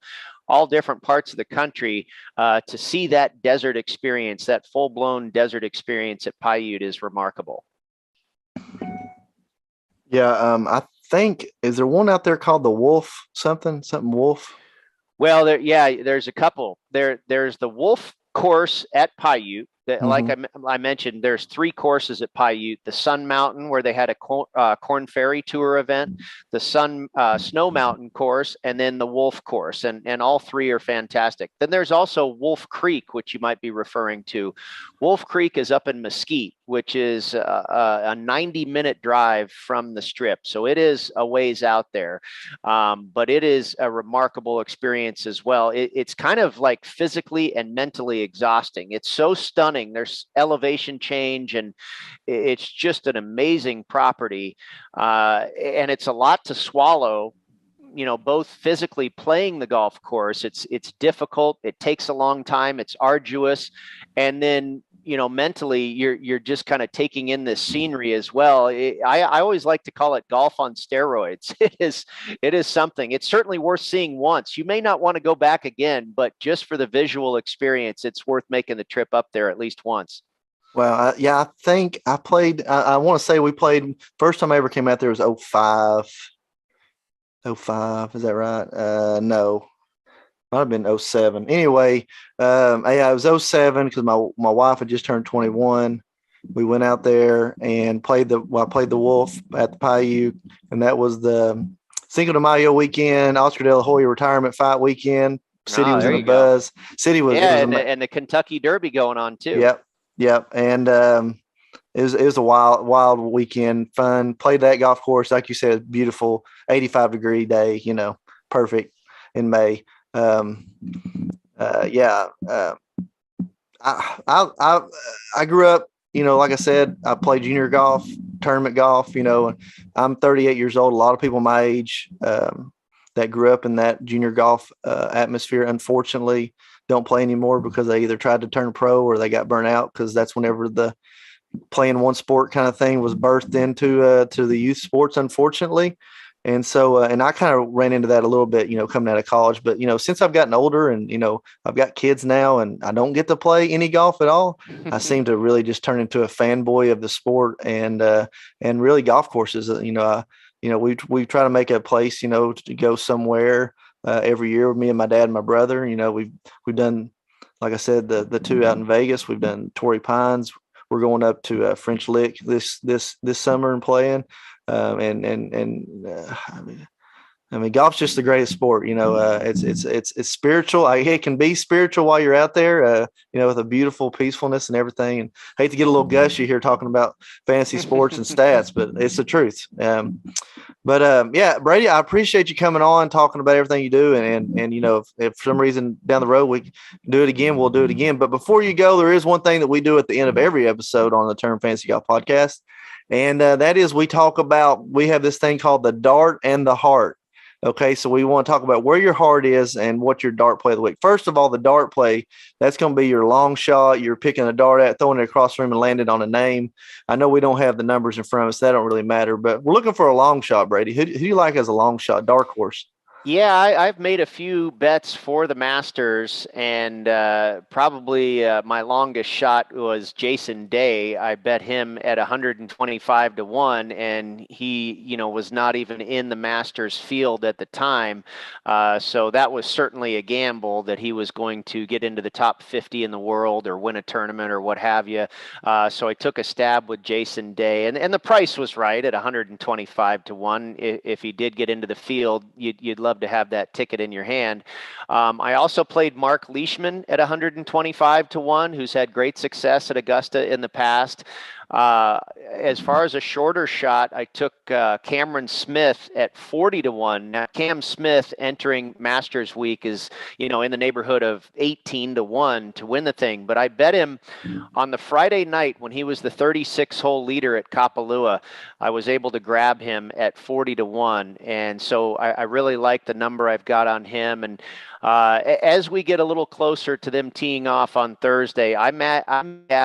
all different parts of the country, to see that desert experience, that full-blown desert experience at Paiute is remarkable. Yeah, I think, is there one out there called the Wolf something Wolf? Well, there's a couple. There's the Wolf course at Paiute. Like I mentioned, there's 3 courses at Paiute: the Sun Mountain, where they had a Corn Ferry Tour event, the Snow Mountain course, and then the Wolf course, and all 3 are fantastic. Then there's also Wolf Creek, which you might be referring to. Wolf Creek is up in Mesquite, which is a 90-minute drive from the Strip, so it is a ways out there, but it is a remarkable experience as well. It's kind of like physically and mentally exhausting. It's so stunning. There's elevation change, and it's just an amazing property, and it's a lot to swallow. Both physically playing the golf course, it's difficult, it takes a long time, it's arduous, and then mentally you're just kind of taking in this scenery as well. I always like to call it golf on steroids. It is something. It's certainly worth seeing once. You may not want to go back again, but just for the visual experience, it's worth making the trip up there at least once. Well, yeah, I think I played, I want to say we played, first time I ever came out there was 05. 05, is that right? No, might have been 07. Anyway, yeah, it was 07 because my wife had just turned 21. We went out there and I played the Wolf at the Paiute, and that was the Cinco de Mayo weekend, Oscar De La Hoya retirement fight weekend. City was in a buzz. City was, and the Kentucky Derby going on too. Yep, and it was a wild weekend, fun. Played that golf course, like you said, beautiful, 85-degree day, perfect in May. I grew up, like I said, I played junior golf, tournament golf, and I'm 38 years old. A lot of people my age that grew up in that junior golf atmosphere, unfortunately, don't play anymore because they either tried to turn pro or they got burnt out, because that's whenever the playing one sport kind of thing was birthed into to the youth sports, unfortunately. And so, and I kind of ran into that a little bit, coming out of college. But, since I've gotten older and, I've got kids now and I don't get to play any golf at all, I seem to really just turn into a fanboy of the sport and really golf courses. We try to make a place, to go somewhere every year with me and my dad and my brother. We've done, like I said, the 2 out in Vegas. We've done Torrey Pines. We're going up to French Lick this summer and playing. I mean, golf's just the greatest sport. It's spiritual. It can be spiritual while you're out there, with a beautiful peacefulness and everything. And I hate to get a little gushy here talking about fantasy sports and stats, but it's the truth. Yeah, Brady, I appreciate you coming on, talking about everything you do. And if for some reason down the road we can do it again, we'll do it again. But before you go, there is one thing that we do at the end of every episode on the Turn Fantasy Golf Podcast. And that is we have this thing called the dart and the heart. Okay, so we want to talk about where your heart is and what your dart play of the week. First of all, the dart play, that's going to be your long shot. You're picking a dart at, throwing it across the room and landing on a name. I know we don't have the numbers in front of us. That don't really matter, but we're looking for a long shot, Brady. Who do you like as a long shot, dark horse? Yeah, I've made a few bets for the Masters, and probably my longest shot was Jason Day. I bet him at 125 to 1, and he, was not even in the Masters field at the time. So that was certainly a gamble that he was going to get into the top 50 in the world or win a tournament or what have you. So I took a stab with Jason Day, and the price was right at 125 to 1. If he did get into the field, you'd love to have that ticket in your hand. I also played Mark Leishman at 125 to 1, who's had great success at Augusta in the past. As far as a shorter shot, I took Cameron Smith at 40-1. Now, Cam Smith entering Masters Week is, in the neighborhood of 18-1 to win the thing. But I bet him on the Friday night when he was the 36-hole leader at Kapalua. I was able to grab him at 40-1. And so I really like the number I've got on him. And as we get a little closer to them teeing off on Thursday, I'm at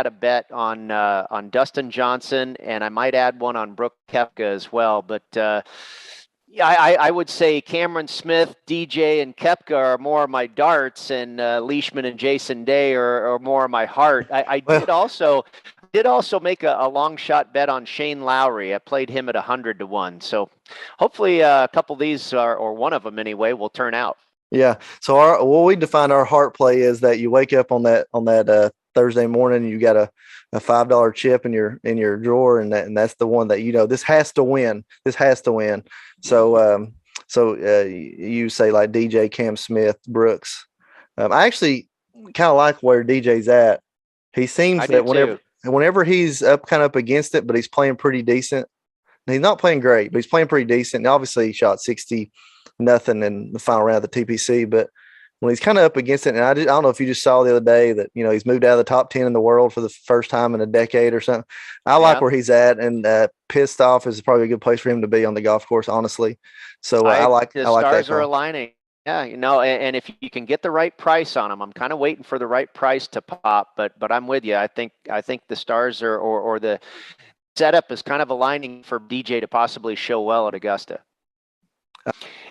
a bet on Dustin Johnson, and I might add one on Brooke Koepka as well. But I would say Cameron Smith, DJ, and Koepka are more of my darts, and Leishman and Jason Day are more of my heart. I did also make a long shot bet on Shane Lowry. I played him at 100-1. So hopefully a couple of these or one of them anyway will turn out. Yeah. So what we define our heart play is that you wake up on that Thursday morning, you got a $5 chip in your drawer, and that's the one that this has to win. This has to win. So you say like DJ, Cam Smith, Brooks. I actually kind of like where DJ's at. He seems that whenever he's kind of up against it, but he's playing pretty decent. He's not playing great, but he's playing pretty decent. And obviously, he shot 60-0 in the final round of the TPC, but when he's kind of up against it, and I don't know if you just saw the other day that he's moved out of the top 10 in the world for the first time in a decade or something. I like where he's at, and pissed off is probably a good place for him to be on the golf course, honestly. So I like the I like stars that are aligning. Yeah, and if you can get the right price on them, I'm kind of waiting for the right price to pop, but I'm with you. I think the stars are or the setup is kind of aligning for DJ to possibly show well at Augusta.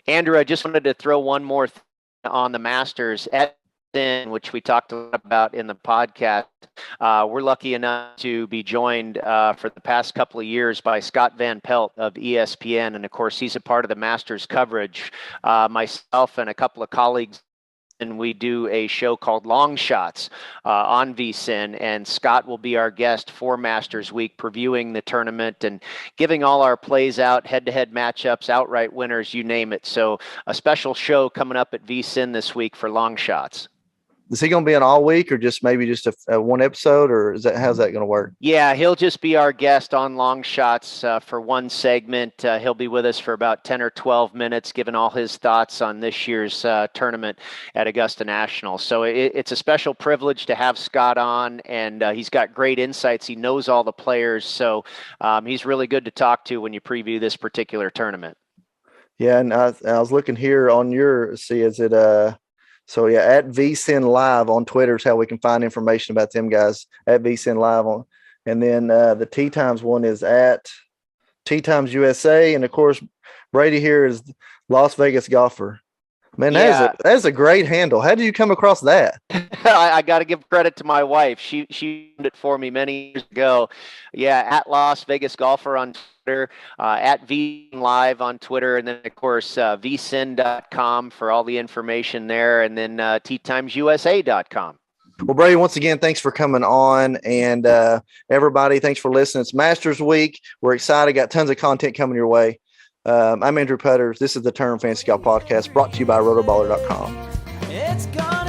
Andrew, I just wanted to throw one more thing on the Masters at which we talked about in the podcast. We're lucky enough to be joined for the past couple of years by Scott Van Pelt of ESPN. And of course, he's a part of the Masters coverage. Myself and a couple of colleagues, and we do a show called Long Shots on VSiN, and Scott will be our guest for Masters Week, previewing the tournament and giving all our plays out, head-to-head matchups, outright winners, you name it. So a special show coming up at VSiN this week for Long Shots. Is he going to be an all week, or just maybe just a one episode, or how's that going to work? Yeah, he'll just be our guest on Long Shots for one segment. He'll be with us for about 10 or 12 minutes, giving all his thoughts on this year's tournament at Augusta National. So it's a special privilege to have Scott on, and he's got great insights. He knows all the players, so he's really good to talk to when you preview this particular tournament. Yeah, and I was looking here on So yeah, at VSiN Live on Twitter is how we can find information about them guys, at VSiN Live on. And then the Tee Times one is at Tee Times USA. And of course, Brady here is Las Vegas Golfer. Man, that's a great handle. How did you come across that? I got to give credit to my wife. She did it for me many years ago. Yeah, at Las Vegas Golfer on Twitter, at VSiN Live on Twitter, and then, of course, vsin.com for all the information there, and then teatimesusa.com. Well, Brady, once again, thanks for coming on, and everybody, thanks for listening. It's Masters Week. We're excited. Got tons of content coming your way. I'm Andrew Putters. This is the Turn Fantasy Golf Podcast, brought to you by Rotoballer.com. It's gone.